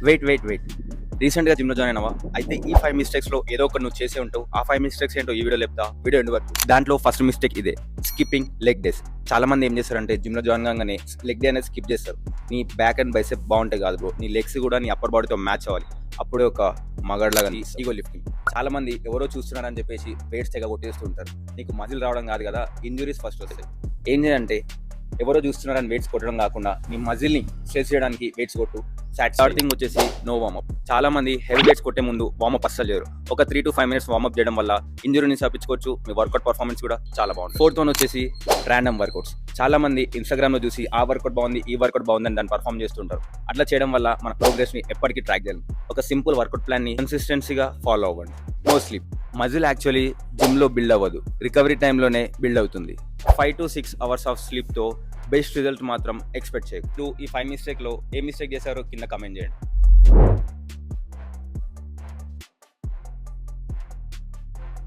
Wait. రీసెంట్‌గా జిమ్‌లో join అయినావా? అయితే ఈ 5 మిస్టేక్స్‌లో ఏదో ఒకటి నువ్వు చేసే ఉంటావు. ఆ 5 మిస్టేక్స్ ఏంటో ఈ వీడియోలో చెప్తా. వీడియో ఎండ్ వరకు. దాంట్లో ఫస్ట్ మిస్టేక్ ఇదే. Skipping leg days. చాలా మంది ఏం చేస్తారంటే జిమ్‌లో జాయిన్ కాగానే లెగ్ డే అనేది స్కిప్ చేస్తారు. నీ బ్యాక్ అండ్ బైసెప్ బాగుంటాయి కాదు బ్రో. నీ లెగ్స్ కూడా నీ అప్పర్ బాడీతో మ్యాచ్ అవ్వాలి. అప్పుడే ఒక మగాడిలాగా ఈగో లిఫ్టింగ్. చాలా మంది ఎవరో చూస్తున్నారని చెప్పేసి వెయిట్స్ తెగ కొట్టేస్తూ ఉంటారు. నీకు మజిల్ రావడం కాదు కదా, ఇంజురీస్ ఫస్ట్ వస్తాయి. ఏం చేయాలంటే ఎవరో చూస్తున్నారని వెయిట్స్ కొట్టడం కాకుండా నీ మజిల్ని స్ట్రెచ్ చేయడానికి వెయిట్స్ కొట్టు. థర్డ్ థింగ్ వచ్చేసి నో వార్మప్. చాలా మంది హెవీ వెయిట్స్ కొట్టే ముందు వార్మప్ అస్సలు చేయరు. ఒక 3 to 5 minutes వార్మప్ చేయడం వల్ల ఇంజురీని తప్పించుకోవచ్చు. మీ వర్కౌట్ పర్ఫార్మెన్స్ కూడా చాలా బాగుంటుంది. ఫోర్త్ వన్ వచ్చేసి ర్యాండమ్ వర్కౌట్స్. చాలా మంది ఇన్స్టాగ్రామ్ లో చూసి ఆ వర్కౌట్ బాగుంది, ఈ వర్కౌట్ బాగుందని దాన్ని పర్ఫామ్ చేస్తుంటారు. అట్లా చేయడం వల్ల మన ప్రోగ్రెస్ ని ఎప్పటికీ ట్రాక్ చేయాలి. ఒక సింపుల్ వర్కౌట్ ప్లాన్ ని కన్సిస్టెన్సీగా ఫాలో అవ్వండి. No sleep. Muscle actually gym లో బిల్డ్ అవ్వదు, రికవరీ టైంలోనే బిల్డ్ అవుతుంది. 5 to 6 hours ఆఫ్ స్లీప్ తో బెస్ట్ రిజల్ట్ మాత్రం ఎక్స్పెక్ట్ చేయకు. ఈ 5 మిస్టేక్ లో ఏ మిస్టేక్ చేశారో కింద కమెంట్ చేయండి.